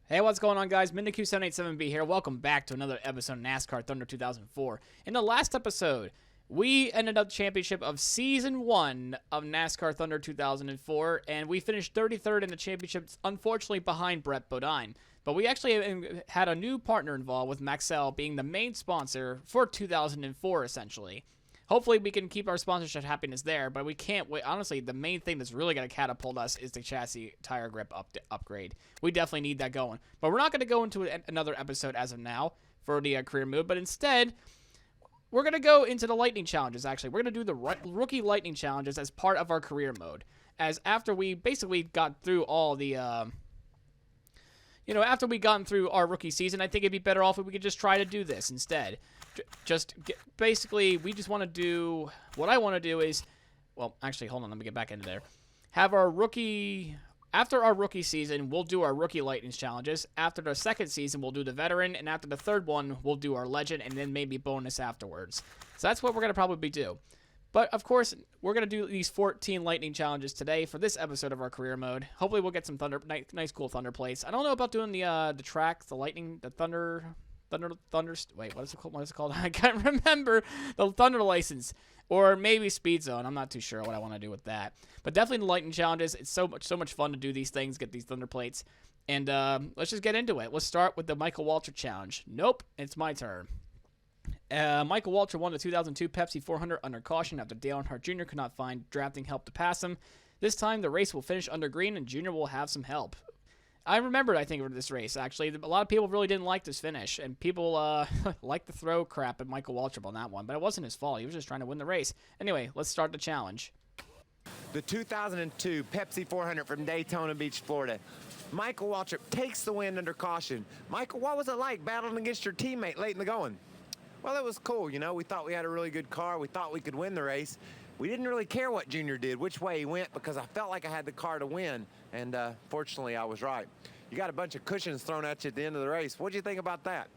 Hey, what's going on, guys? MindaQ787B here. Welcome back to another episode of NASCAR Thunder 2004. In the last episode, we ended up championship of Season 1 of NASCAR Thunder 2004, and we finished 33rd in the championship, unfortunately behind Brett Bodine. But we actually had a new partner involved, with Maxell being the main sponsor for 2004, essentially. Hopefully, we can keep our sponsorship happiness there, but we can't wait. Honestly, the main thing that's really going to catapult us is the chassis tire grip upgrade. We definitely need that going. But we're not going to go into another episode as of now for the career mode, but instead, we're going to go into the lightning challenges, actually. We're going to do the rookie lightning challenges as part of our career mode. As after we basically got through all the... after we gotten through our rookie season, I think it'd be better off if we could just try to do this instead. Basically, we just want to do... What I want to do is... Well, actually, hold on. Let me get back into there. Have our rookie... After our rookie season, we'll do our rookie lightnings challenges. After the second season, we'll do the veteran. And after the third one, we'll do our legend. And then maybe bonus afterwards. So that's what we're going to probably do. But, of course, we're going to do these 14 lightning challenges today for this episode of our career mode. Hopefully, we'll get some nice, cool thunder plates. I don't know about doing the track, the thunder... Wait, what is it called? I can't remember. The thunder license. Or maybe speed zone. I'm not too sure what I want to do with that. But definitely the lightning challenges. It's so much fun to do these things, get these thunder plates. And let's just get into it. Let's start with the Michael Waltrip challenge. Nope, it's my turn. Michael Waltrip won the 2002 Pepsi 400 under caution after Dale Earnhardt Jr. could not find drafting help to pass him. This time, the race will finish under green, and Jr. will have some help. I remembered, I think, of this race, actually. A lot of people really didn't like this finish, and people like to throw crap at Michael Waltrip on that one, but it wasn't his fault. He was just trying to win the race. Anyway, let's start the challenge. The 2002 Pepsi 400 from Daytona Beach, Florida. Michael Waltrip takes the win under caution. Michael, what was it like battling against your teammate late in the going? Well, it was cool, you know. We thought we had a really good car. We thought we could win the race. We didn't really care what Junior did, which way he went, because I felt like I had the car to win, and fortunately, I was right. You got a bunch of cushions thrown at you at the end of the race. What'd you think about that?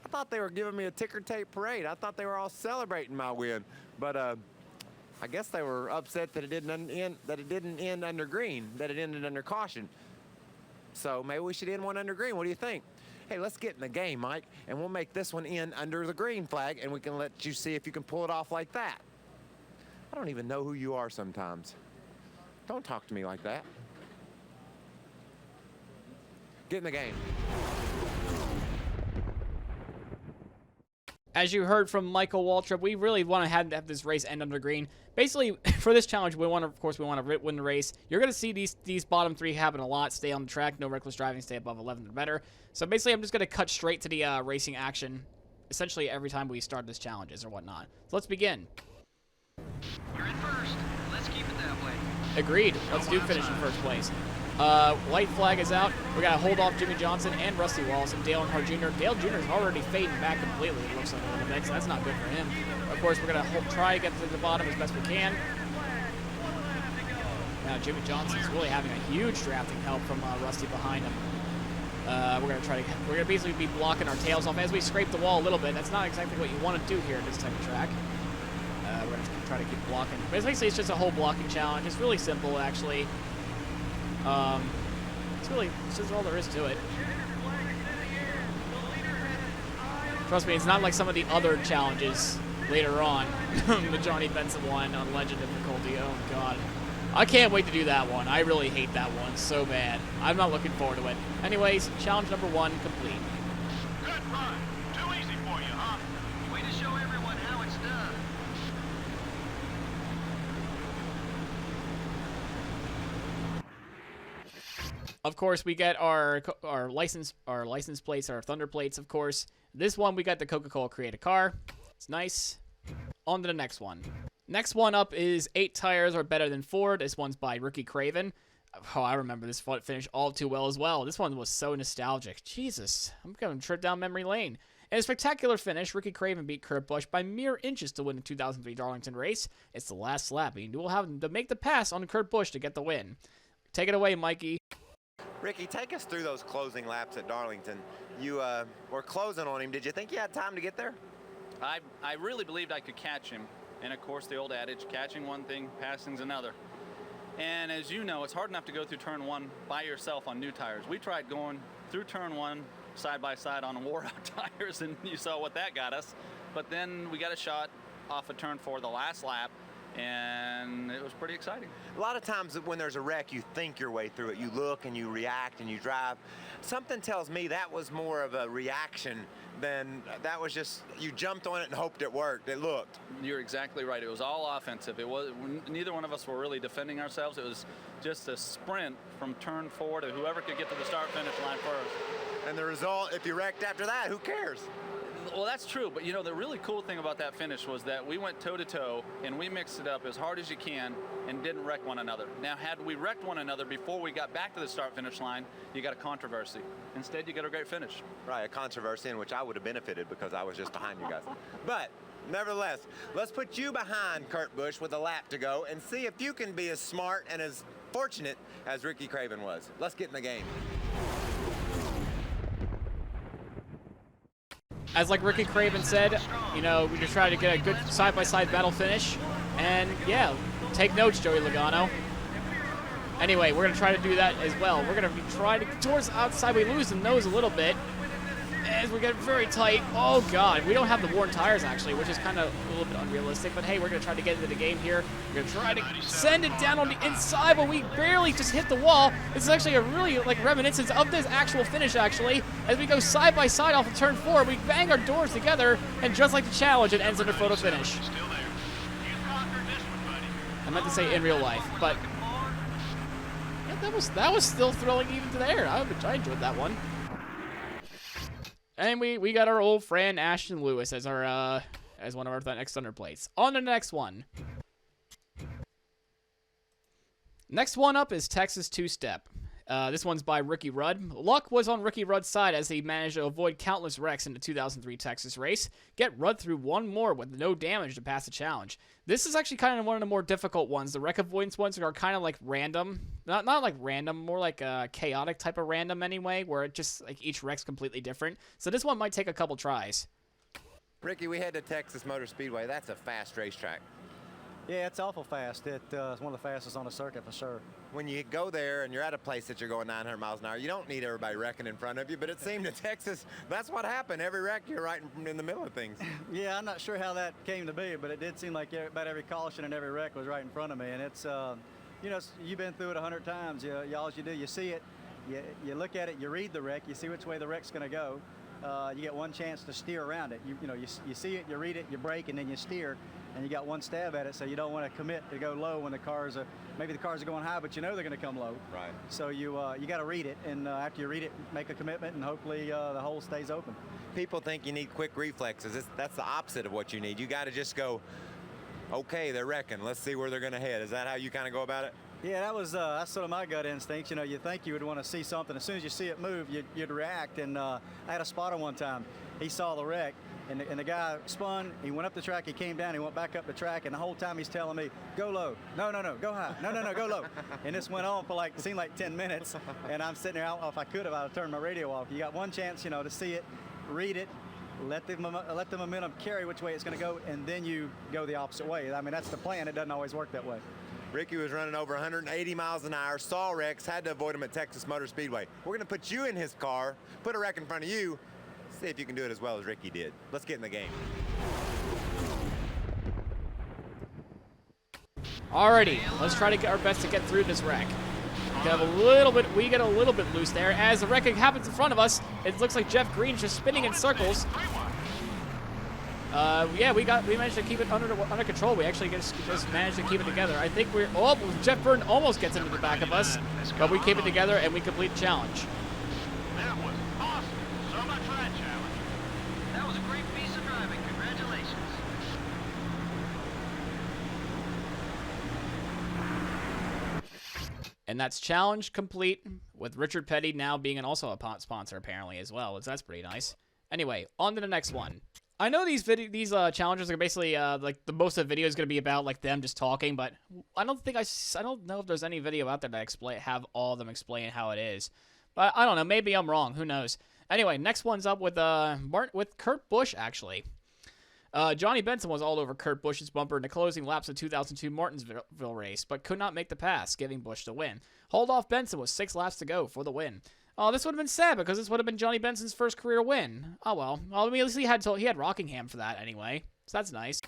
I thought they were giving me a ticker tape parade. I thought they were all celebrating my win, but I guess they were upset that it didn't end under green, that it ended under caution. So maybe we should end one under green. What do you think? Hey, let's get in the game, Mike, and we'll make this one end under the green flag, and we can let you see if you can pull it off like that. I don't even know who you are sometimes. Don't talk to me like that. Get in the game. As you heard from Michael Waltrip, we really want to have this race end under green. Basically, for this challenge, we want to win the race. You're going to see these bottom three happen a lot. Stay on the track, no reckless driving, stay above 11th or better. So basically, I'm just going to cut straight to the racing action, essentially every time we start this challenges or whatnot. So let's begin. You're in first. Let's keep it that way. Agreed. Let's do finish in first place. White flag is out. We got to hold off Jimmy Johnson and Rusty Wallace and Dale Earnhardt Jr. Dale Jr. is already fading back completely, it looks like a little bit, so that's not good for him. Of course, we're going to try to get to the bottom as best we can. Now, Jimmy Johnson's really having a huge drafting help from Rusty behind him. We're going to basically be blocking our tails off as we scrape the wall a little bit. That's not exactly what you want to do here at this type of track. We're going to try to keep blocking. Basically, it's just a whole blocking challenge. It's really simple, actually. It's just all there is to it. Trust me, it's not like some of the other challenges later on. The Johnny Benson one on Legend difficulty. Oh, God. I can't wait to do that one. I really hate that one so bad. I'm not looking forward to it. Anyways, challenge number 1 complete. Good run. Too easy for you, huh? Way to show everyone how it's done. Of course, we get our license plates, our Thunder plates, of course. This one, we got the Coca-Cola Create a Car. It's nice. On to the next one. Next one up is 8 tires are better than 4. This one's by Ricky Craven. Oh, I remember this finish all too well as well. This one was so nostalgic. Jesus, I'm going to trip down memory lane. In a spectacular finish, Ricky Craven beat Kurt Busch by mere inches to win the 2003 Darlington race. It's the last lap, and we'll have to make the pass on Kurt Busch to get the win. Take it away, Mikey. Ricky, take us through those closing laps at Darlington. You were closing on him. Did you think you had time to get there? I really believed I could catch him. And of course, the old adage, catching one thing, passing's another. And as you know, it's hard enough to go through turn 1 by yourself on new tires. We tried going through turn 1 side by side on wore out tires, and you saw what that got us. But then we got a shot off of turn 4 the last lap, and it was pretty exciting. A lot of times when there's a wreck, you think your way through it. You look and you react and you drive. Something tells me that was more of a reaction than that was just you jumped on it and hoped it worked. It looked. You're exactly right. It was all offensive. It was neither one of us were really defending ourselves. It was just a sprint from turn 4 to whoever could get to the start finish line first. And the result, if you wrecked after that, who cares? Well, that's true, but you know, the really cool thing about that finish was that we went toe-to-toe, and we mixed it up as hard as you can and didn't wreck one another. Now, had we wrecked one another before we got back to the start-finish line, you got a controversy. Instead, you got a great finish. Right, a controversy in which I would have benefited because I was just behind you guys. But, nevertheless, let's put you behind Kurt Busch with a lap to go and see if you can be as smart and as fortunate as Ricky Craven was. Let's get in the game. As like Ricky Craven said, you know, we just try to get a good side-by-side battle finish. And yeah, take notes, Joey Logano. Anyway, we're going to try to do that as well. We're going to try to get towards the outside. We lose the nose a little bit as we get very tight. Oh, God. We don't have the worn tires, actually, which is kind of a little bit unrealistic. But, hey, we're going to try to get into the game here. We're going to try to send it down on the inside, but we barely just hit the wall. This is actually a really, like, reminiscence of this actual finish, actually. As we go side by side off of turn 4, we bang our doors together, and just like the challenge, it ends in a photo finish. I meant to say in real life, but yeah, that was still thrilling even to there. I enjoyed that one. And we got our old friend Ashton Lewis as our as one of our next Thunder plates. On to the next one. Next one up is Texas Two-Step. This one's by Ricky Rudd. Luck was on Ricky Rudd's side as he managed to avoid countless wrecks in the 2003 Texas race. Get Rudd through one more with no damage to pass the challenge. This is actually kind of one of the more difficult ones. The wreck avoidance ones are kind of like random. Not like random, more like a chaotic type of random anyway, where it just like each wreck's completely different. So this one might take a couple tries. Ricky, we head to Texas Motor Speedway. That's a fast racetrack. Yeah, it's awful fast. It's one of the fastest on the circuit for sure. When you go there and you're at a place that you're going 900 miles an hour, you don't need everybody wrecking in front of you, but it seemed in Texas, that's what happened. Every wreck, you're right in the middle of things. Yeah, I'm not sure how that came to be, but it did seem like about every caution and every wreck was right in front of me. And it's, you know, you've been through it 100 times. All you do, you see it, you look at it, you read the wreck, you see which way the wreck's going to go. You get one chance to steer around it. You see it, you read it, you brake, and then you steer. And you got one stab at it, so you don't want to commit to go low when maybe the cars are going high, but you know they're going to come low. Right. So you got to read it, and after you read it, make a commitment, and hopefully the hole stays open. People think you need quick reflexes. That's the opposite of what you need. You got to just go, okay, they're wrecking. Let's see where they're going to head. Is that how you kind of go about it? Yeah, that's sort of my gut instinct. You know, you think you would want to see something. As soon as you see it move, you'd react. And I had a spotter one time. He saw the wreck. And the guy spun, he went up the track, he came down, he went back up the track, and the whole time he's telling me, go low. No, go high. No, go low. And this went on for seemed like 10 minutes. And I'm sitting there, I don't know if I could have, I would have turned my radio off. You got one chance, to see it, read it, let the momentum carry which way it's going to go, and then you go the opposite way. I mean, that's the plan. It doesn't always work that way. Ricky was running over 180 miles an hour, saw wrecks, had to avoid him at Texas Motor Speedway. We're going to put you in his car, put a wreck in front of you, see if you can do it as well as Ricky did. Let's get in the game. Alrighty, let's try to get our best to get through this wreck. We get a little bit loose there. As the wreck happens in front of us, it looks like Jeff Green's just spinning in circles. Yeah, we managed to keep it under control. We actually just managed to keep it together. I think Jeff Burton almost gets into the back of us, but we keep it together and we complete the challenge. That was awesome. So much ride challenge. That was a great piece of driving. Congratulations. And that's challenge complete, with Richard Petty now being also a sponsor apparently as well. So that's pretty nice. Anyway, on to the next one. I know these challenges are basically like the most of the video is going to be about like them just talking, but I don't know if there's any video out there that have all of them explain how it is. But I don't know, maybe I'm wrong, who knows. Anyway, next one's up with Kurt Busch actually. Johnny Benson was all over Kurt Busch's bumper in the closing laps of the 2002 Martinsville race, but could not make the pass, giving Busch the win. Hold off Benson with 6 laps to go for the win. Oh, this would have been sad because this would have been Johnny Benson's first career win. Oh well. Well, I mean, at least he had Rockingham for that anyway, so that's nice.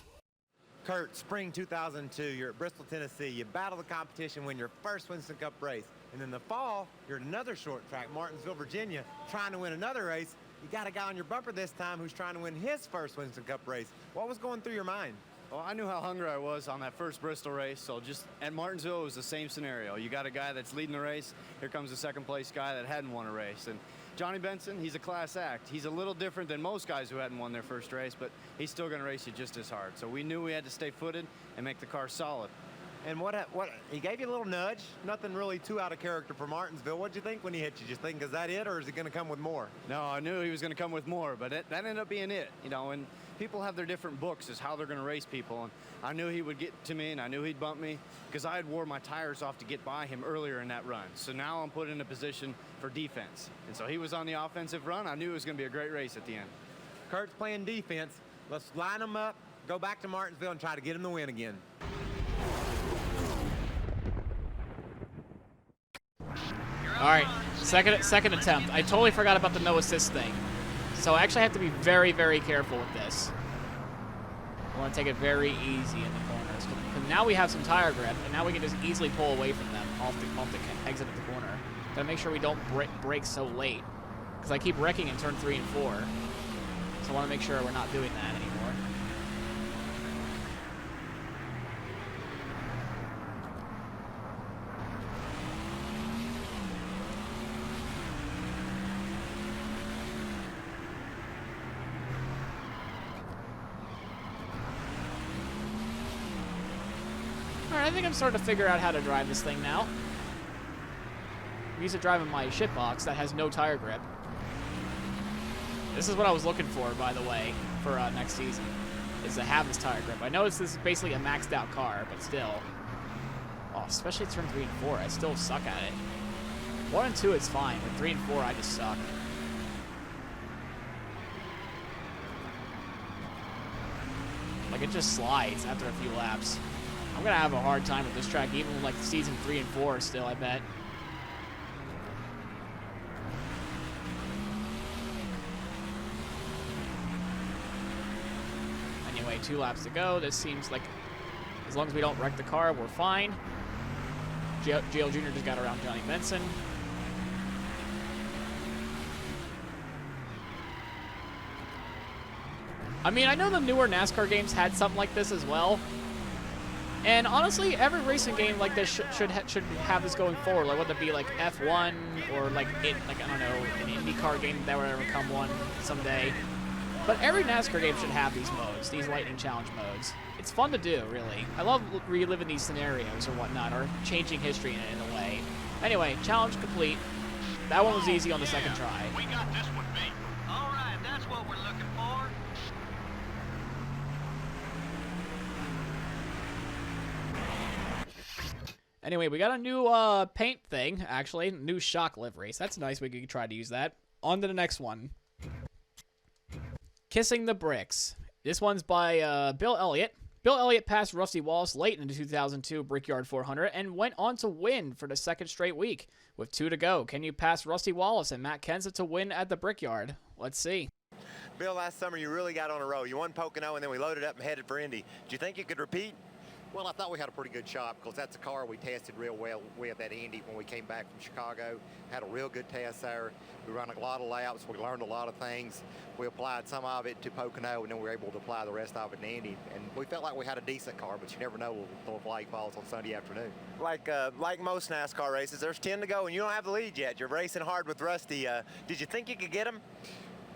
Kurt, spring 2002, you're at Bristol, Tennessee. You battle the competition, win your first Winston Cup race. And in the fall, you're at another short track, Martinsville, Virginia, trying to win another race. You got a guy on your bumper this time who's trying to win his first Winston Cup race. What was going through your mind? Well, I knew how hungry I was on that first Bristol race, so just at Martinsville, it was the same scenario. You got a guy that's leading the race. Here comes a second-place guy that hadn't won a race. And Johnny Benson, he's a class act. He's a little different than most guys who hadn't won their first race, but he's still going to race you just as hard. So we knew we had to stay footed and make the car solid. And what he gave you a little nudge, nothing really too out of character for Martinsville. What'd you think when he hit you? Just think, is that it, or is he going to come with more? No, I knew he was going to come with more, but that ended up being it. You know, and people have their different books as how they're going to race people, and I knew he would get to me, and I knew he'd bump me because I had wore my tires off to get by him earlier in that run. So now I'm put in a position for defense, and so he was on the offensive run. I knew it was going to be a great race at the end. Kurt's playing defense. Let's line him up, go back to Martinsville, and try to get him the win again. All right, second attempt. I totally forgot about the no assist thing. So I actually have to be very, very careful with this. I want to take it very easy in the corners. Because now we have some tire grip, and now we can just easily pull away from them off the exit of the corner. Gotta make sure we don't brake so late. Because I keep wrecking in turn 3 and 4. So I want to make sure we're not doing that anymore. Alright, I think I'm starting to figure out how to drive this thing now. I'm used to driving my shitbox that has no tire grip. This is what I was looking for, by the way, for next season, is to have this tire grip. I know this is basically a maxed out car, but still. Oh, especially turn 3 and 4, I still suck at it. 1 and 2 is fine, but 3 and 4 I just suck. Like, it just slides after a few laps. I'm gonna have a hard time with this track, even like season 3 and 4 still, I bet. Anyway, 2 laps to go. This seems like, as long as we don't wreck the car, we're fine. GL Jr. just got around Johnny Benson. I mean, I know the newer NASCAR games had something like this as well. And honestly, every racing game like this should have this going forward. Like, whether it be like F1 or like I don't know, an IndyCar game that would ever come one someday. But every NASCAR game should have these modes, these Lightning Challenge modes. It's fun to do, really. I love reliving these scenarios or whatnot, or changing history in a way. Anyway, challenge complete. That one was easy on the second try. We got this one beat. All right, that's what we're looking for. Anyway, we got a new paint thing, actually. New shock liveries. That's nice. We could try to use that. On to the next one. Kissing the Bricks. This one's by Bill Elliott. Bill Elliott passed Rusty Wallace late in the 2002 Brickyard 400 and went on to win for the second straight week. With 2 to go, can you pass Rusty Wallace and Matt Kenseth to win at the Brickyard? Let's see. Bill, last summer you really got on a roll. You won Pocono, and then we loaded up and headed for Indy. Do you think you could repeat? Well, I thought we had a pretty good shot because that's a car we tested real well with at Indy when we came back from Chicago. Had a real good test there. We ran a lot of laps. We learned a lot of things. We applied some of it to Pocono, and then we were able to apply the rest of it to Indy. And we felt like we had a decent car, but you never know until the flag falls on Sunday afternoon. Like most NASCAR races, there's 10 to go, and you don't have the lead yet. You're racing hard with Rusty. Did you think you could get him?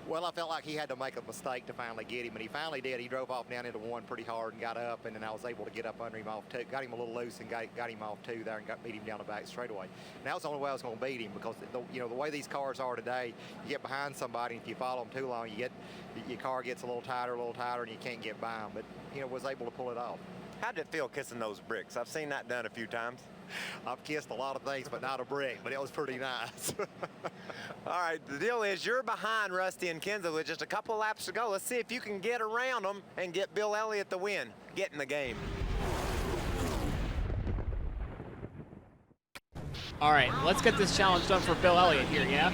Well, I felt like he had to make a mistake to finally get him, and he finally did. He drove off down into 1 pretty hard and got up, and then I was able to get up under him off 2. Got him a little loose and got him off 2 there and beat him down the back straightaway. And that was the only way I was going to beat him because, the way these cars are today, you get behind somebody, and if you follow them too long, your car gets a little tighter, and you can't get by them. But, was able to pull it off. How did it feel kissing those bricks? I've seen that done a few times. I've kissed a lot of things, but not a brick, but it was pretty nice. All right, the deal is you're behind Rusty and Kenseth with just a couple laps to go. Let's see if you can get around them and get Bill Elliott the win. Get in the game. All right, let's get this challenge done for Bill Elliott here, yeah?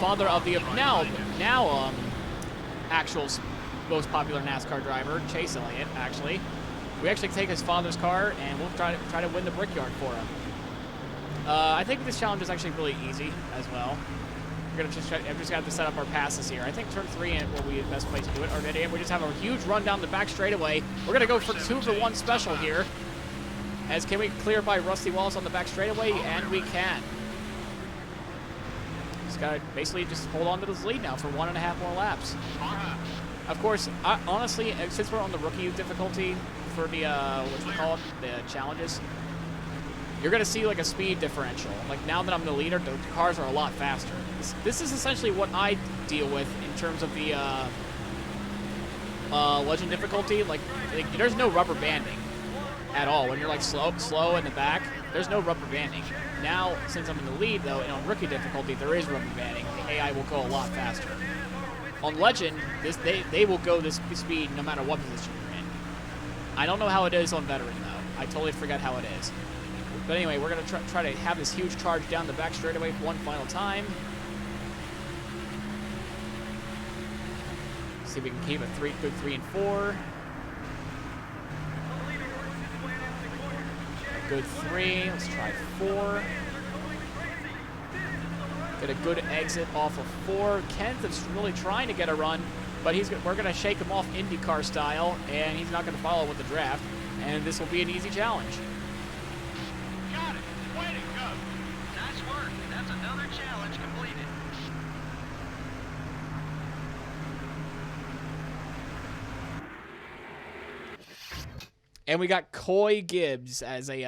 Father of the now actual most popular NASCAR driver, Chase Elliott, actually. We actually take his father's car, and we'll try to win the Brickyard for him. I think this challenge is actually really easy as well. We're gonna just I'm just gonna have to set up our passes here. I think turn 3 will be the best place to do it. Or we just have a huge run down the back straightaway. We're gonna go for 2 for 1 special here. As can we clear by Rusty Wallace on the back straightaway? And we can. Just gotta basically just hold on to this lead now for 1.5 more laps. Of course, honestly, since we're on the rookie difficulty for the the challenges, you're gonna see like a speed differential. Like now that I'm the leader, the cars are a lot faster. This is essentially what I deal with in terms of the legend difficulty. Like there's no rubber banding at all when you're like slow in the back. There's no rubber banding. Now, since I'm in the lead though, and on rookie difficulty, there is rubber banding. The AI will go a lot faster. On legend, they will go this speed no matter what position you're in. I don't know how it is on veteran though. I totally forget how it is. But anyway, we're going to try to have this huge charge down the back straightaway one final time. See if we can keep a good 3 and 4. A good 3. Let's try 4. Get a good exit off of 4. Kent is really trying to get a run, but we're going to shake him off IndyCar style, and he's not going to follow with the draft. And this will be an easy challenge. And we got Coy Gibbs as a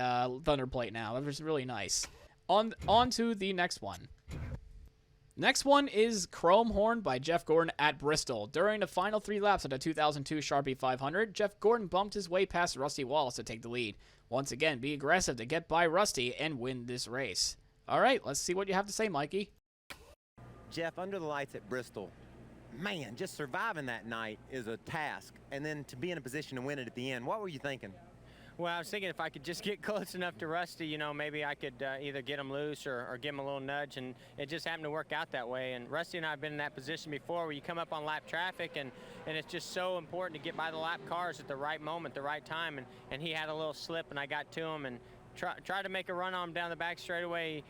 Thunder plate now. That was really nice. On to the next one. Next one is Chrome Horn by Jeff Gordon at Bristol. During the final 3 laps of the 2002 Sharpie 500, Jeff Gordon bumped his way past Rusty Wallace to take the lead. Once again, be aggressive to get by Rusty and win this race. All right, let's see what you have to say, Mikey. Jeff, under the lights at Bristol, man, just surviving that night is a task. And then to be in a position to win it at the end, what were you thinking? Well, I was thinking if I could just get close enough to Rusty, you know, maybe I could either get him loose or give him a little nudge, and it just happened to work out that way. And Rusty and I have been in that position before where you come up on lap traffic, and it's just so important to get by the lap cars at the right moment, the right time, and he had a little slip, and I got to him, and tried to make a run on him down the back straightaway,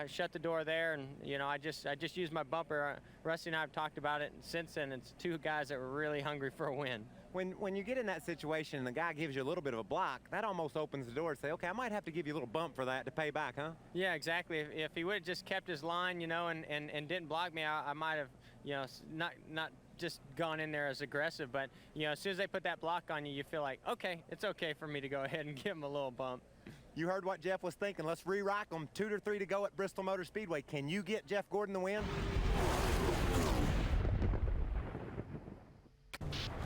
shut the door there, and you know I just used my bumper. Rusty and I have talked about it since then. It's 2 guys that were really hungry for a win. When you get in that situation and the guy gives you a little bit of a block, that almost opens the door to say, okay, I might have to give you a little bump for that to pay back, huh? Yeah, exactly. If he would have just kept his line, you know, and didn't block me, I might have, you know, not just gone in there as aggressive. But you know, as soon as they put that block on you, you feel like, okay, it's okay for me to go ahead and give him a little bump. You heard what Jeff was thinking. Let's re-rock them. 2 to 3 to go at Bristol Motor Speedway. Can you get Jeff Gordon the win?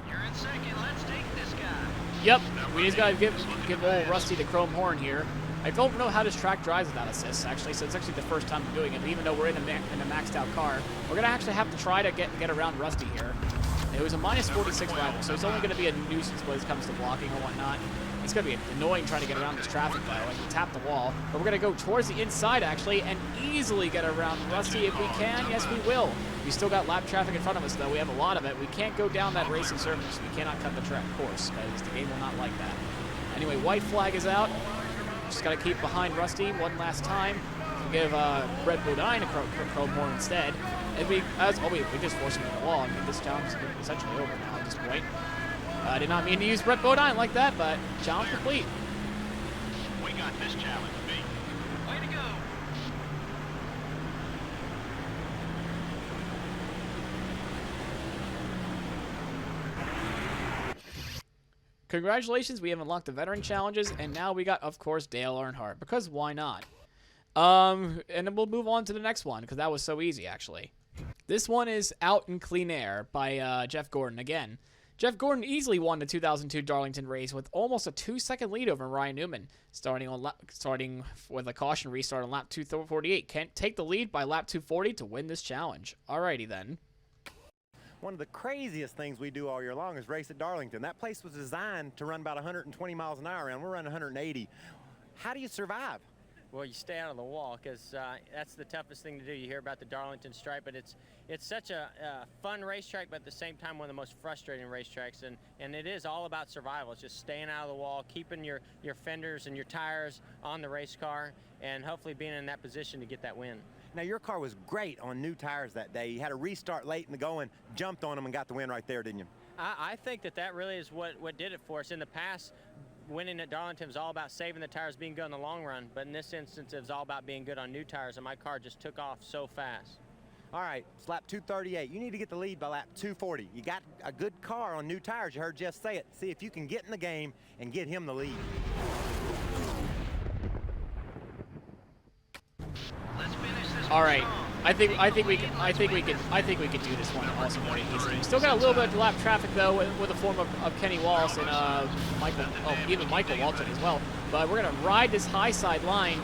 You're in second. Let's take this guy. Yep, we just gotta give old Rusty the Chrome Horn here. I don't know how this track drives without assists, actually, so it's actually the first time I'm doing it. Even though we're in a maxed out car, we're gonna actually have to try to get around Rusty here. It was a minus 46 rival, so it's only gonna be a nuisance when it comes to blocking or whatnot. It's going to be annoying trying to get around this traffic, though. I can tap the wall. But we're going to go towards the inside, actually, and easily get around Rusty if we can. Yes, we will. We still got lap traffic in front of us, though. We have a lot of it. We can't go down that racing surface. We cannot cut the track course, because the game will not like that. Anyway, white flag is out. Just got to keep behind Rusty one last time. We'll give Red Bodine a Chrome Horn instead. And we just forced him to the wall. I mean, this challenge is essentially over now at this point. I did not mean to use Brett Bodine like that, but challenge complete. We got this challenge beat. Way to go. Congratulations, we have unlocked the veteran challenges, and now we got, of course, Dale Earnhardt, because why not? And then we'll move on to the next one, because that was so easy, actually. This one is Out in Clean Air by Jeff Gordon again. Jeff Gordon easily won the 2002 Darlington race with almost a 2-second lead over Ryan Newman, starting with a caution restart on lap 248. Can't take the lead by lap 240 to win this challenge. Alrighty then. One of the craziest things we do all year long is race at Darlington. That place was designed to run about 120 miles an hour, and we're running 180. How do you survive? Well, you stay out of the wall, because that's the toughest thing to do. You hear about the Darlington Stripe, but it's such a fun racetrack, but at the same time one of the most frustrating racetracks. And it is all about survival. It's just staying out of the wall, keeping your fenders and your tires on the race car, and hopefully being in that position to get that win. Now, your car was great on new tires that day. You had a restart late in the going, jumped on them, and got the win right there, didn't you? I think that really is what did it for us. In the past, winning at Darlington was all about saving the tires, being good in the long run. But in this instance, it was all about being good on new tires, and my car just took off so fast. All right, it's lap 238. You need to get the lead by lap 240. You got a good car on new tires. You heard Jeff say it. See if you can get in the game and get him the lead. Let's finish this All one right. strong. I think we can do this one also more easily. We still got a little bit of lap traffic though with the form of Kenny Wallace and even Michael Walton as well. But we're gonna ride this high side line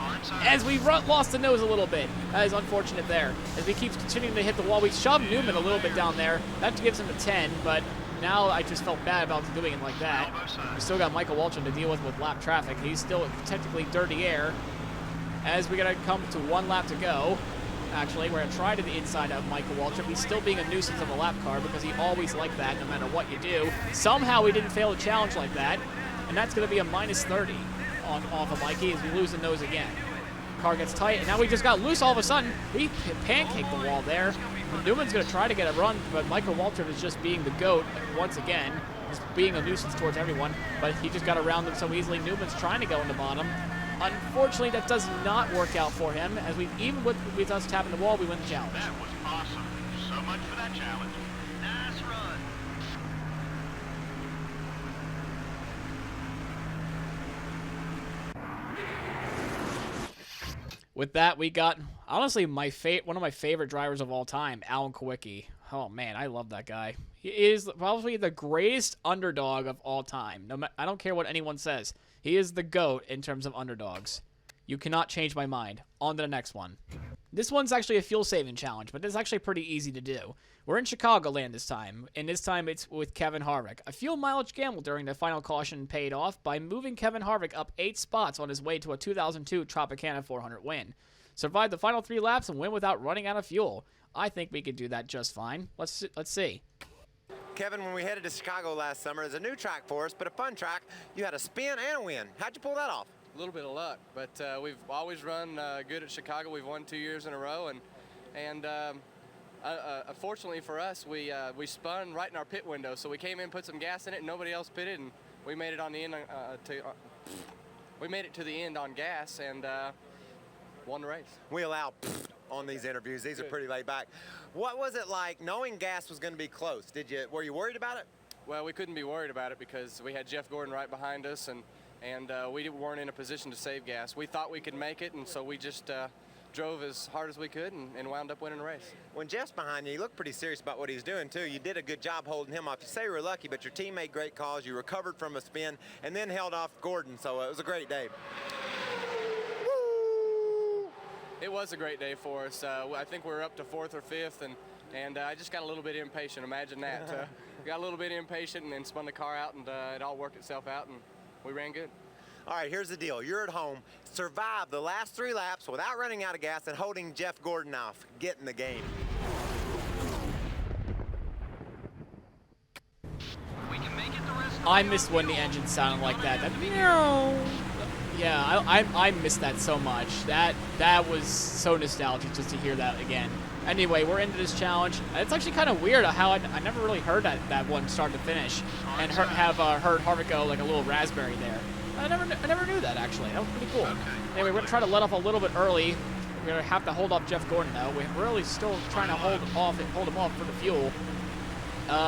as we lost the nose a little bit. That is unfortunate there. As we keep continuing to hit the wall, we shoved Newman a little bit down there. That gives him a 10, but now I just felt bad about doing it like that. We still got Michael Walton to deal with lap traffic. He's still technically dirty air. As we gotta come to one lap to go. Actually, we're going to try to the inside of Michael Waltrip. He's still being a nuisance of a lap car because he always like that no matter what you do. Somehow he didn't fail a challenge like that, and that's going to be a minus 30 off of Mikey as we lose the nose again. Car gets tight, and now we just got loose all of a sudden. We pancaked the wall there. Newman's going to try to get a run, but Michael Waltrip is just being the GOAT once again. He's being a nuisance towards everyone, but he just got around them so easily. Newman's trying to go in the bottom. Unfortunately, that does not work out for him, as even with us tapping the wall, we win the challenge. That was awesome. So much for that challenge. Nice run. With that, we got, honestly, one of my favorite drivers of all time, Alan Kowicki. Oh, man, I love that guy. He is probably the greatest underdog of all time. I don't care what anyone says. He is the GOAT in terms of underdogs. You cannot change my mind. On to the next one. This one's actually a fuel-saving challenge, but it's actually pretty easy to do. We're in Chicagoland this time, and this time it's with Kevin Harvick. A fuel mileage gamble during the final caution paid off by moving Kevin Harvick up 8 spots on his way to a 2002 Tropicana 400 win. Survive the final 3 laps and win without running out of fuel. I think we could do that just fine. Let's see. Kevin, when we headed to Chicago last summer, it's a new track for us, but a fun track. You had a spin and a win. How'd you pull that off? A little bit of luck, but we've always run good at Chicago. We've won 2 years in a row, and fortunately for us, we spun right in our pit window. So we came in, put some gas in it, and nobody else pitted, and we made it on the end. We made it to the end on gas and won the race. We allow on these interviews. These are pretty laid back. What was it like knowing gas was going to be close? Were you worried about it? Well, we couldn't be worried about it because we had Jeff Gordon right behind us, and we weren't in a position to save gas. We thought we could make it, and so we just drove as hard as we could and wound up winning the race. When Jeff's behind you, you look pretty serious about what he's doing, too. You did a good job holding him off. You say you were lucky, but your team made great calls. You recovered from a spin and then held off Gordon, so it was a great day. It was a great day for us. I think we were up to 4th or 5th, and I just got a little bit impatient. Imagine that. Got a little bit impatient and then spun the car out, and it all worked itself out, and we ran good. All right, here's the deal. You're at home. Survive the last 3 laps without running out of gas and holding Jeff Gordon off. Get in the game. We can make it the rest of the I way miss on when the fuel. engine sounded like that. Yeah, I miss that so much. That was so nostalgic just to hear that again. Anyway, we're into this challenge. It's actually kind of weird how I never really heard that one start to finish and heard Harvick go like a little raspberry there. I never knew that actually. That was pretty cool. Anyway, we're gonna try to let off a little bit early. We're gonna have to hold off Jeff Gordon though. We're really still trying to hold him off for the fuel.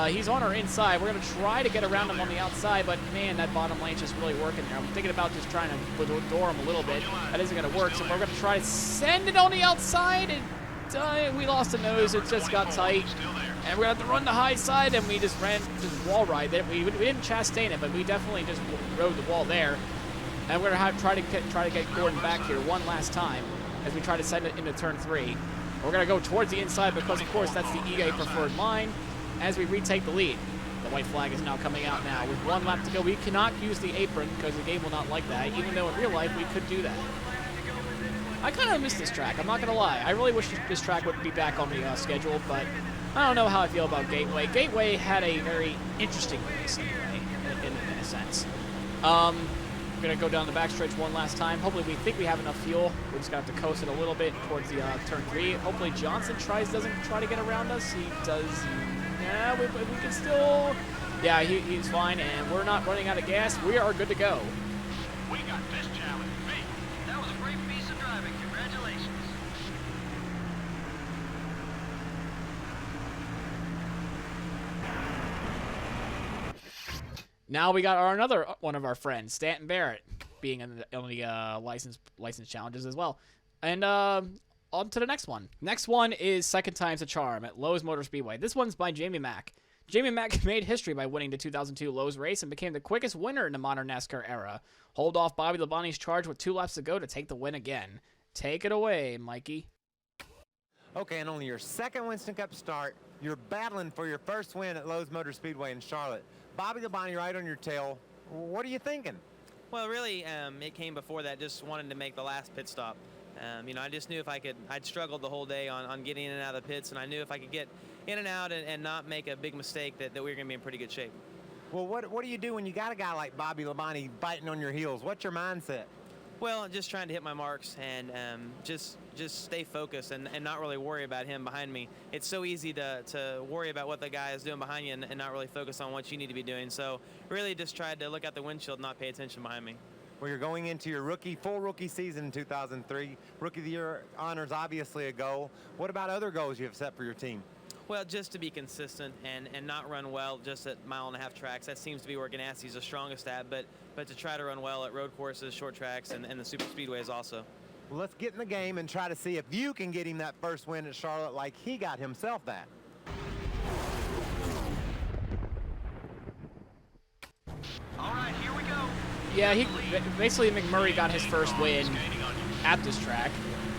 He's on our inside. We're gonna try to get around him on the outside, but man, that bottom lane's just really working there. I'm thinking about just trying to door him a little bit. That isn't gonna work, so we're gonna try to send it on the outside, and we lost the nose. It just got tight, and we're gonna have to run the high side, and we just wall ride it. We didn't chastain it, but we definitely just rode the wall there. And we're gonna try to get Gordon back here one last time as we try to send it into turn 3. We're gonna go towards the inside because, of course, that's the EA preferred line. As we retake the lead, the white flag is now coming out now. With 1 lap to go, we cannot use the apron because the game will not like that, even though in real life we could do that. I kind of miss this track. I'm not going to lie. I really wish this track would be back on the schedule, but I don't know how I feel about Gateway. Gateway had a very interesting race anyway, in a sense. We're going to go down the backstretch one last time. Hopefully we think we have enough fuel. We're just going to have to coast it a little bit towards the turn 3. Hopefully Johnson doesn't try to get around us. He does. Yeah, we can still. Yeah, he's fine, and we're not running out of gas. We are good to go. We got this challenge beat. That was a great piece of driving. Congratulations. Now we got another one of our friends, Stanton Barrett, being in the license challenges as well. And on to the next one. Next one is Second Time's a Charm at Lowe's Motor Speedway. This one's by Jamie Mack. Jamie Mack made history by winning the 2002 Lowe's race and became the quickest winner in the modern NASCAR era. Hold off Bobby Labonte's charge with 2 laps to go to take the win again. Take it away, Mikey. Okay, and only your second Winston Cup start, you're battling for your first win at Lowe's Motor Speedway in Charlotte. Bobby Labonte right on your tail. What are you thinking? Well, really, it came before that. Just wanted to make the last pit stop. I just knew if I'd struggled the whole day on getting in and out of the pits, and I knew if I could get in and out and not make a big mistake that we were going to be in pretty good shape. Well, what do you do when you got a guy like Bobby Labonte biting on your heels? What's your mindset? Well, just trying to hit my marks and just stay focused and not really worry about him behind me. It's so easy to worry about what the guy is doing behind you and not really focus on what you need to be doing. So really just tried to look out the windshield and not pay attention behind me. Well, you're going into your full rookie season in 2003. Rookie of the Year honors obviously a goal. What about other goals you have set for your team? Well, just to be consistent and not run well just at 1.5-mile tracks. That seems to be where Ganassi's the strongest at, but to try to run well at road courses, short tracks, and the super speedways also. Well, let's get in the game and try to see if you can get him that first win at Charlotte like he got himself that. All right, here we go. Yeah, basically McMurray got his first win at this track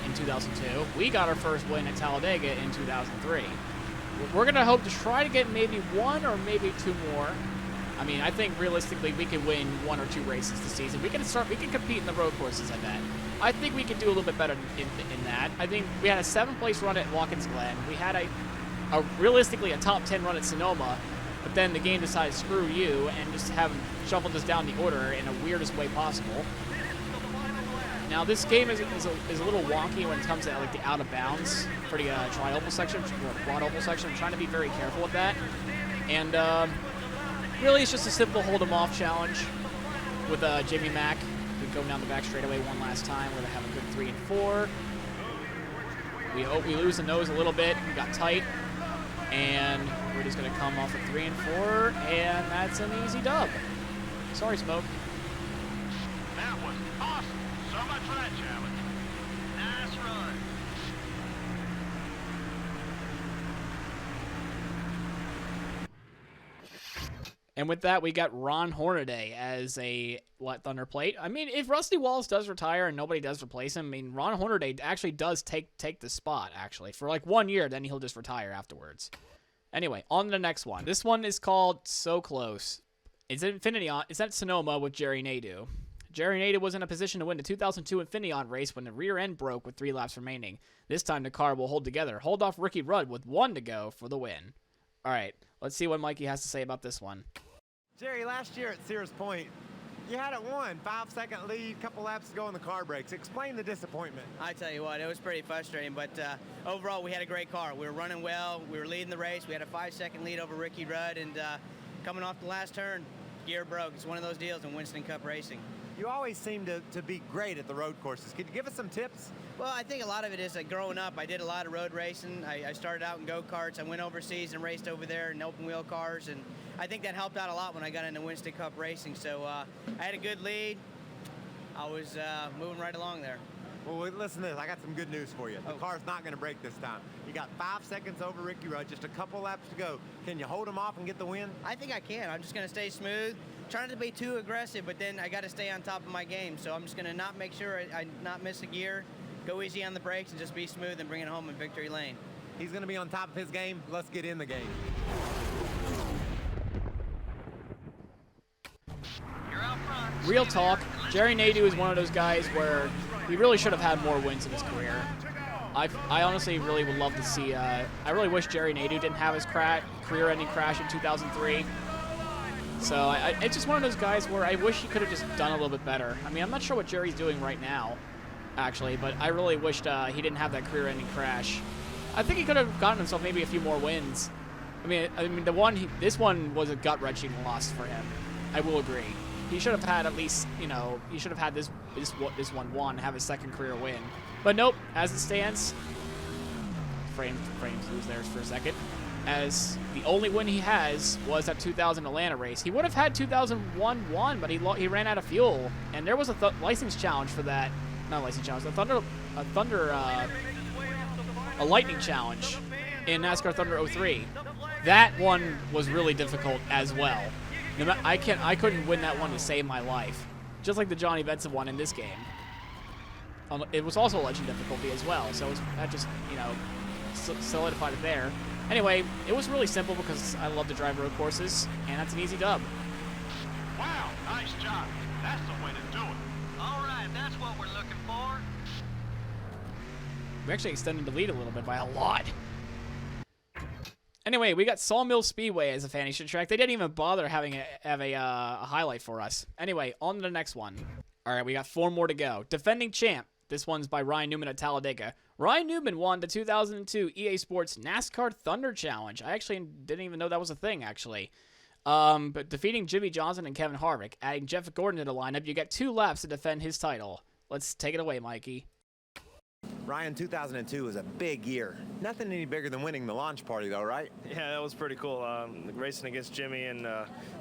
in 2002. We got our first win at Talladega in 2003. We're going to hope to try to get maybe 1 or maybe 2 more. I mean, I think realistically we could win 1 or 2 races this season. We can compete in the road courses, I bet. I think we could do a little bit better in that. I think we had a 7th place run at Watkins Glen. We had realistically a top 10 run at Sonoma, but then the game decided screw you and just shuffled us down the order in the weirdest way possible. Now this game is a little wonky when it comes to like the out of bounds for the tri-oval section or quad oval section. I'm trying to be very careful with that. And really it's just a simple hold 'em off challenge with Jamie Mack. We go down the back straightaway one last time. We're gonna have a good 3 and 4. We hope we lose the nose a little bit. We got tight. And we're just gonna come off a 3 and 4, and that's an easy dub. Sorry, Smoke. That was awesome. So much for that challenge. Nice run. And with that, we got Ron Hornaday as a Thunder Plate. I mean, if Rusty Wallace does retire and nobody does replace him, I mean, Ron Hornaday actually does take the spot, actually, for like 1 year, then he'll just retire afterwards. Anyway, on to the next one. This one is called So Close. It's at Infineon. It's at Sonoma with Jerry Nadeau. Jerry Nadeau was in a position to win the 2002 Infineon race when the rear end broke with 3 laps remaining. This time the car will hold together. Hold off Ricky Rudd with 1 to go for the win. All right, let's see what Mikey has to say about this one. Jerry, last year at Sears Point, you had it won. 5-second lead, couple laps to go in the car breaks. Explain the disappointment. I tell you what, it was pretty frustrating, but overall we had a great car. We were running well, we were leading the race. We had a 5-second lead over Ricky Rudd, and coming off the last turn, gear broke. It's one of those deals in Winston Cup racing. You always seem to be great at the road courses. Could you give us some tips? Well, I think a lot of it is that growing up, I did a lot of road racing. I started out in go-karts. I went overseas and raced over there in open-wheel cars, and I think that helped out a lot when I got into Winston Cup racing. So I had a good lead. I was moving right along there. Well, listen to this. I got some good news for you. The car's not going to break this time. You got 5 seconds over Ricky Rudd, just a couple laps to go. Can you hold him off and get the win? I think I can. I'm just going to stay smooth. Trying to be too aggressive, but then I got to stay on top of my game. So I'm just going to not make sure I not miss a gear, go easy on the brakes, and just be smooth and bring it home in victory lane. He's going to be on top of his game. Let's get in the game. You're out front. Real talk, Jerry Nadeau is one of those guys where He really should have had more wins in his career. I honestly really would love to see. I really wish Jerry Nadeau didn't have his career-ending crash in 2003. So it's just one of those guys where I wish he could have just done a little bit better. I mean, I'm not sure what Jerry's doing right now, actually, but I really wished he didn't have that career-ending crash. I think he could have gotten himself maybe a few more wins. I mean, this one was a gut-wrenching loss for him. I will agree. He should have had at least, you know, he should have had this one won, have his second career win. But nope, as it stands, frames lose theirs for a second. As the only win he has was that 2000 Atlanta race. He would have had 2001 won, but he ran out of fuel, and there was a license challenge for that. Not a license challenge, a lightning challenge in NASCAR Thunder 03. That one was really difficult as well. I couldn't win that one to save my life, just like the Johnny Benson one in this game. It was also legend difficulty as well, so that just, you know, solidified it there. Anyway, it was really simple because I love to drive road courses, and that's an easy dub. Wow, nice job. That's the way to do it. All right, that's what we're looking for. We actually extended the lead a little bit by a lot. Anyway, we got Sawmill Speedway as a fantasy track. They didn't even bother having a highlight for us. Anyway, on to the next one. All right, we got 4 more to go. Defending champ. This one's by Ryan Newman at Talladega. Ryan Newman won the 2002 EA Sports NASCAR Thunder Challenge. I actually didn't even know that was a thing, actually. But defeating Jimmy Johnson and Kevin Harvick, adding Jeff Gordon to the lineup, you get 2 laps to defend his title. Let's take it away, Mikey. Ryan, 2002 was a big year. Nothing any bigger than winning the launch party, though, right? Yeah, that was pretty cool. Racing against Jimmy and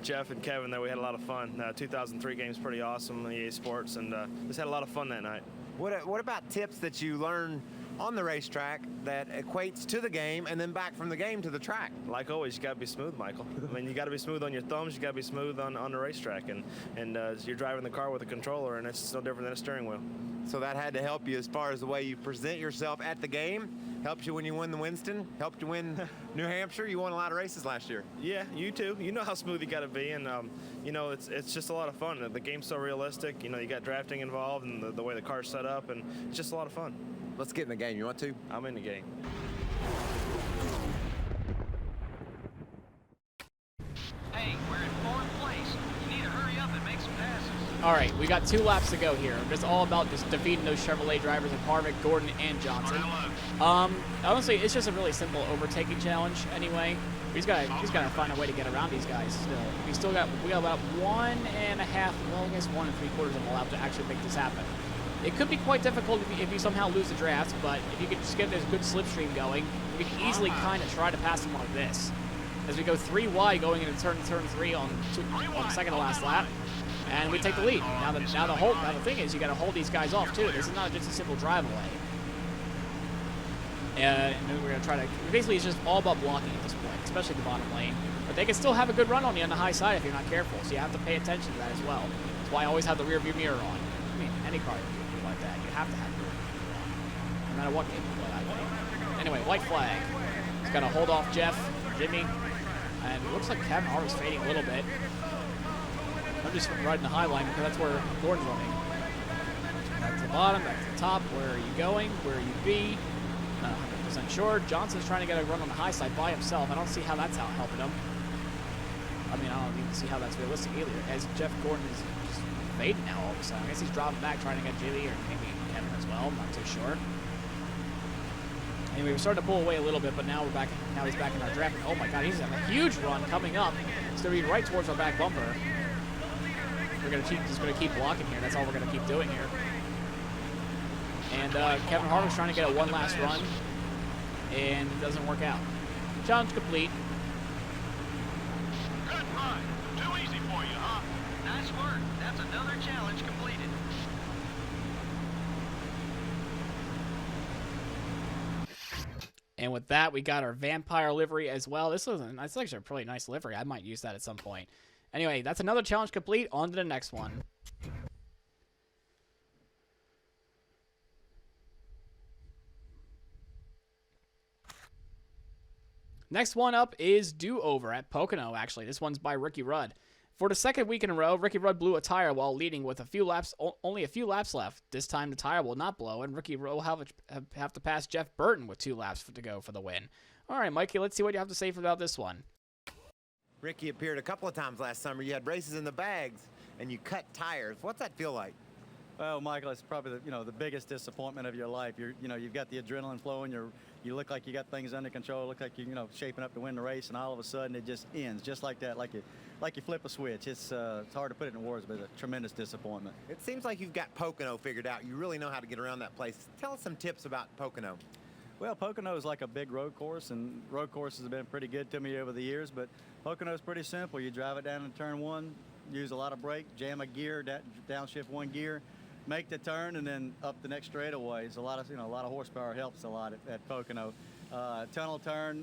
Jeff and Kevin there, we had a lot of fun. 2003 game's pretty awesome, EA Sports, and just had a lot of fun that night. What about tips that you learn on the racetrack that equates to the game and then back from the game to the track? Like always, you got to be smooth, Michael. I mean, you got to be smooth on your thumbs. You got to be smooth on the racetrack, and you're driving the car with a controller, and it's no different than a steering wheel. So that had to help you as far as the way you present yourself at the game. Helped you when you win the Winston. Helped you win New Hampshire. You won a lot of races last year. Yeah, you too. You know how smooth you got to be, and you know it's just a lot of fun. The game's so realistic. You know, you got drafting involved, and the way the car's set up, and it's just a lot of fun. Let's get in the game. You want to? I'm in the game. Hey, we're in 4th place. You need to hurry up and make some passes. All right, we got 2 laps to go here. It's all about just defeating those Chevrolet drivers of Harvick, Gordon, and Johnson. Honestly, it's just a really simple overtaking challenge. Anyway, he's got to find a way to get around these guys. Still, we got about 1.5, well, I guess 1 3/4 of a lap to actually make this happen. It could be quite difficult if you somehow lose the draft, but if you could just get this good slipstream going, we can easily kind of try to pass them like this. As we go 3 wide going into turn 3 on the second to last lap. And we take the lead. Now the thing is, you got to hold these guys off too. This is not just a simple drive away. And we're gonna try to. Basically, it's just all about blocking at this point, especially the bottom lane. But they can still have a good run on you on the high side if you're not careful. So you have to pay attention to that as well. That's why I always have the rear view mirror on. I mean, any car like that, you have to have the rear view mirror on, no matter what game you play. I think. Anyway, white flag. He's got to hold off Jeff, Jimmy, and it looks like Kevin Harvick's fading a little bit. I'm just riding the high line because that's where Gordon's running. Back to the bottom, back to the top. Where are you going? Where are you be? Not 100% sure. Johnson's trying to get a run on the high side by himself. I don't see how that's helping him. I mean, I don't even see how that's realistic either. As Jeff Gordon is just fading now all of a sudden. I guess he's dropping back trying to get Jimmy or maybe Kevin as well. I'm not too sure. Anyway, we're starting to pull away a little bit, but now we're back. Now he's back in our draft. Oh my God, he's having a huge run coming up. It's going to be right towards our back bumper. We're just gonna keep blocking here. That's all we're gonna keep doing here. And Kevin Harvick's trying to get a one last run, and it doesn't work out. Challenge complete. Good run. Too easy for you, huh? Nice work. That's another challenge completed. And with that, we got our vampire livery as well. That's actually a pretty nice livery. I might use that at some point. Anyway, that's another challenge complete. On to the next one. Next one up is Do Over at Pocono, actually. This one's by Ricky Rudd. For the second week in a row, Ricky Rudd blew a tire while leading with only a few laps left. This time the tire will not blow, and Ricky will have to pass Jeff Burton with 2 laps to go for the win. All right, Mikey, let's see what you have to say about this one. Ricky appeared a couple of times last summer. You had races in the bags, and you cut tires. What's that feel like? Well, Michael, it's probably the biggest disappointment of your life. You've got the adrenaline flowing. You look like you got things under control. Look like you're shaping up to win the race, and all of a sudden it just ends just like that, like you flip a switch. It's hard to put it in words, but it's a tremendous disappointment. It seems like you've got Pocono figured out. You really know how to get around that place. Tell us some tips about Pocono. Well, Pocono is like a big road course, and road courses have been pretty good to me over the years, but Pocono is pretty simple. You drive it down in turn 1, use a lot of brake, jam a gear, downshift 1 gear, make the turn, and then up the next straightaway. It's a lot of horsepower helps a lot at Pocono. Tunnel turn,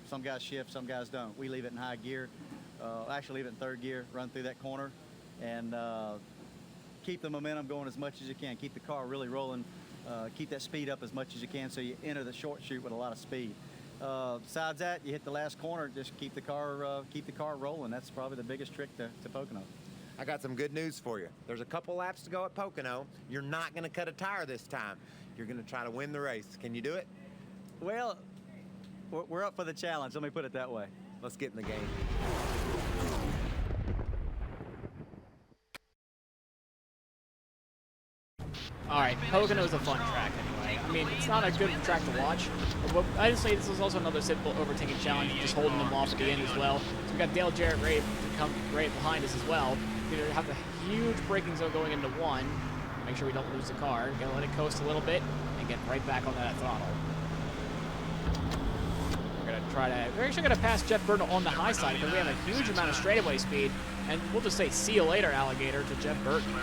some guys shift, some guys don't. We leave it in high gear, actually leave it in 3rd gear, run through that corner, and keep the momentum going as much as you can. Keep the car really rolling. Keep that speed up as much as you can so you enter the short chute with a lot of speed. Besides that, you hit the last corner, just keep the car rolling. That's probably the biggest trick to Pocono. I got some good news for you. There's a couple laps to go at Pocono. You're not going to cut a tire this time. You're going to try to win the race. Can you do it? Well, we're up for the challenge. Let me put it that way. Let's get in the game. All right, Pocono is a fun track anyway. I mean, it's not a good track to watch. But I'd say this is also another simple overtaking challenge, just holding them off at the end as well. So we got Dale Jarrett right behind us as well. We have the huge braking zone going into 1. Make sure we don't lose the car. Gonna let it coast a little bit and get right back on that throttle. We're actually gonna pass Jeff Burton on the high side because we have a huge amount of straightaway speed, and we'll just say see you later, alligator, to Jeff Burton.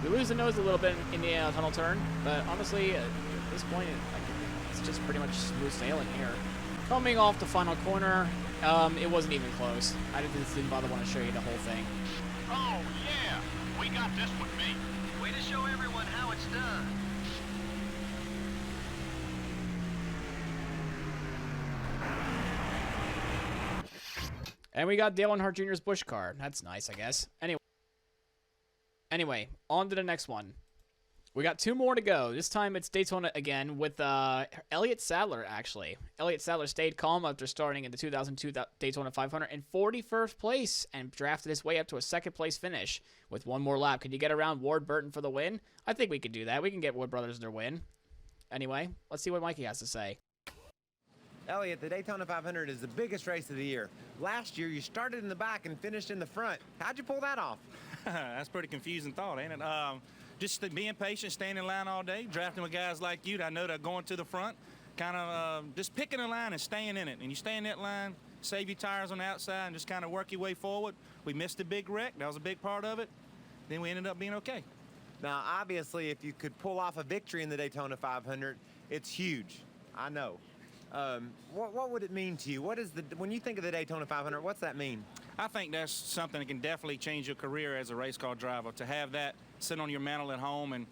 We lose the nose a little bit in the tunnel turn, but honestly, at this point, it's just pretty much smooth sailing here. Coming off the final corner, it wasn't even close. I didn't bother want to show you the whole thing. Oh, yeah. We got this one beat. Way to show everyone how it's done. And we got Dale Earnhardt Jr.'s Busch car. That's nice, I guess. Anyway, on to the next one. We got 2 more to go. This time it's Daytona again with Elliott Sadler, actually. Elliott Sadler stayed calm after starting in the 2002 Daytona 500 in 41st place and drafted his way up to a 2nd place finish with 1 more lap. Could you get around Ward Burton for the win? I think we could do that. We can get Wood Brothers their win. Anyway, let's see what Mikey has to say. Elliott, the Daytona 500 is the biggest race of the year. Last year, you started in the back and finished in the front. How'd you pull that off? That's a pretty confusing thought, ain't it? Just being patient, staying in line all day, drafting with guys like you that I know that are going to the front, kind of just picking a line and staying in it. And you stay in that line, save your tires on the outside, and just kind of work your way forward. We missed a big wreck. That was a big part of it. Then we ended up being okay. Now, obviously, if you could pull off a victory in the Daytona 500, it's huge. I know. What would it mean to you? When you think of the Daytona 500, what's that mean? I think that's something that can definitely change your career as a race car driver. To have that sit on your mantle at home, and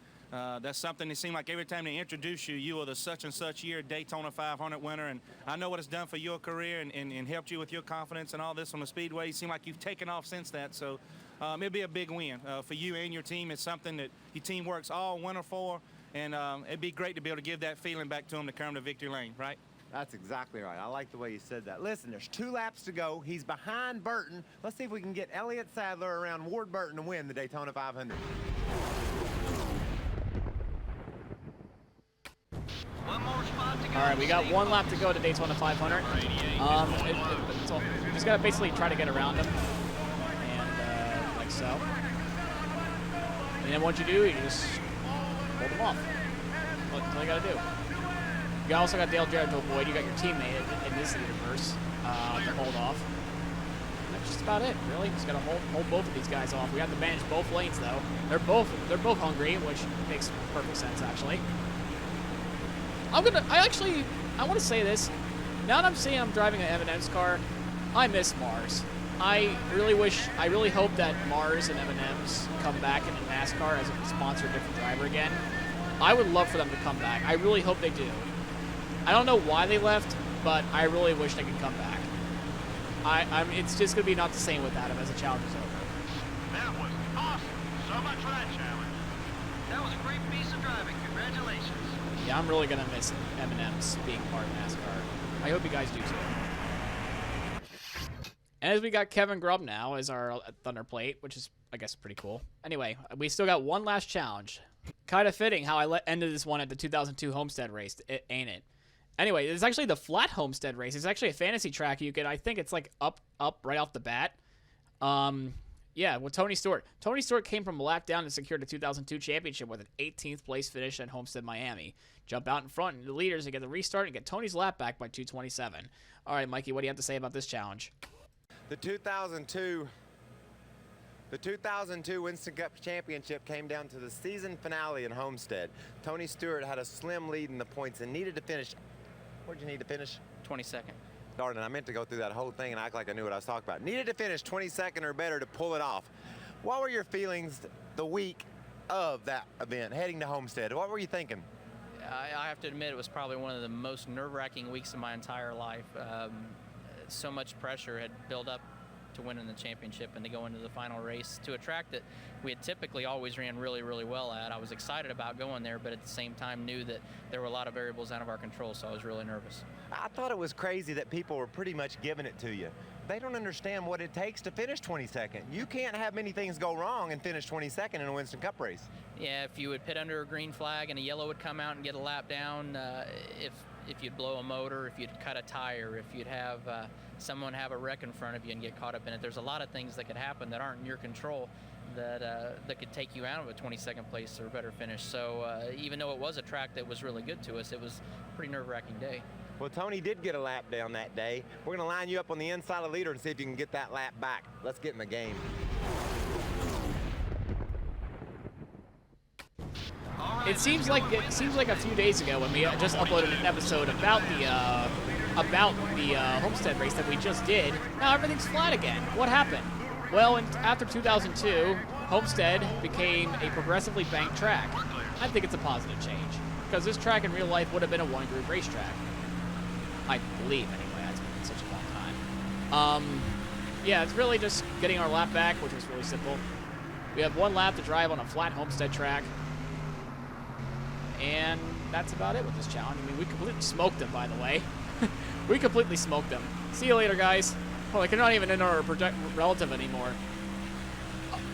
that's something that seems like every time they introduce you, you are the such and such year Daytona 500 winner. And I know what it's done for your career and helped you with your confidence and all this on the speedway. It seems like you've taken off since that. So it'll be a big win for you and your team. It's something that your team works all winter for, and it'd be great to be able to give that feeling back to them to come to victory lane, right? That's exactly right. I like the way you said that. Listen, there's 2 laps to go. He's behind Burton. Let's see if we can get Elliott Sadler around Ward Burton to win the Daytona 500. One more spot to go. All right, we got 1 lap to go to Daytona 500. Just got to basically try to get around him, and like so. And then what you do, you just hold him off. That's all you got to do. You also got Dale Jarrett to avoid. You got your teammate in this universe to hold off. That's just about it, really. Just gotta hold both of these guys off. We have to manage both lanes, though. They're both hungry, which makes perfect sense, actually. I want to say this. Now that I'm saying I'm driving an M&M's car, I miss Mars. I really hope that Mars and M&M's come back in NASCAR as a sponsored different driver again. I would love for them to come back. I really hope they do. I don't know why they left, but I really wish they could come back. It's just going to be not the same without him as the challenge is over. That was awesome. So much for that challenge. That was a great piece of driving. Congratulations. Yeah, I'm really going to miss M&M's being part of NASCAR. I hope you guys do too. As we got Kevin Grubb now as our Thunder Plate, which is, I guess, pretty cool. Anyway, we still got one last challenge. Kind of fitting how I ended this one at the 2002 Homestead race, ain't it? Anyway, it's actually the flat Homestead race. It's actually a fantasy track. You can, I think it's like up right off the bat. Yeah, with Tony Stewart. Tony Stewart came from a lap down and secured the 2002 championship with an 18th place finish at Homestead, Miami. Jump out in front and the leaders and get the restart and get Tony's lap back by 2:27. All right, Mikey, what do you have to say about this challenge? The 2002 Winston Cup Championship came down to the season finale in Homestead. Tony Stewart had a slim lead in the points and needed to finish. Where'd you need to finish? 22nd. Darn it, I meant to go through that whole thing and act like I knew what I was talking about. Needed to finish 22nd or better to pull it off. What were your feelings the week of that event, heading to Homestead? What were you thinking? I have to admit, it was probably one of the most nerve-wracking weeks of my entire life. So much pressure had built up to winning the championship and to go into the final race to a track that we had typically always ran really, really well at. I was excited about going there, but at the same time knew that there were a lot of variables out of our control, so I was really nervous. I thought it was crazy that people were pretty much giving it to you. They don't understand what it takes to finish 22nd. You can't have many things go wrong and finish 22nd in a Winston Cup race. Yeah, if you would pit under a green flag and a yellow would come out and get a lap down, if you'd blow a motor, if you'd cut a tire, if you'd have someone have a wreck in front of you and get caught up in it. There's a lot of things that could happen that aren't in your control that could take you out of a 22nd place or better finish. So even though it was a track that was really good to us, it was a pretty nerve-wracking day. Well, Tony did get a lap down that day. We're going to line you up on the inside of the leader and see if you can get that lap back. Let's get in the game. It seems like a few days ago when we just uploaded an episode about the Homestead race that we just did. Now everything's flat again. What happened? Well, after 2002, Homestead became a progressively banked track. I think it's a positive change because this track in real life would have been a one-group racetrack. I believe, anyway. It's been such a long time. Yeah, it's really just getting our lap back, which was really simple. We have one lap to drive on a flat Homestead track. And that's about it with this challenge. I mean, we completely smoked them, by the way. We completely smoked them. See you later, guys. Oh, like, they're not even in our relative anymore.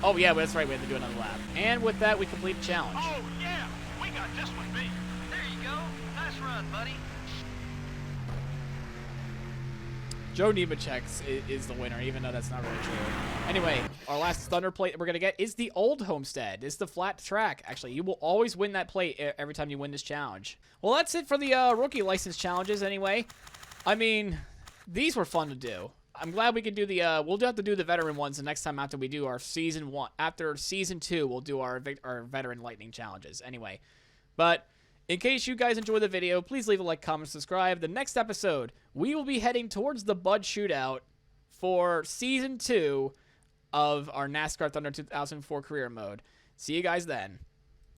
Oh, yeah, that's right. We have to do another lap. And with that, we complete the challenge. Oh, yeah. We got this one beat. There you go. Nice run, buddy. Joe Nemechek is the winner, even though that's not really true. Anyway, our last Thunder Plate we're going to get is the old Homestead. It's the flat track. Actually, you will always win that plate every time you win this challenge. Well, that's it for the rookie license challenges anyway. I mean, these were fun to do. I'm glad we could do the, we'll have to do the veteran ones the next time after we do our season 1. After season 2, we'll do our veteran lightning challenges anyway. But in case you guys enjoy the video, please leave a like, comment, subscribe. The next episode, we will be heading towards the Bud Shootout for Season 2 of our NASCAR Thunder 2004 Career Mode. See you guys then.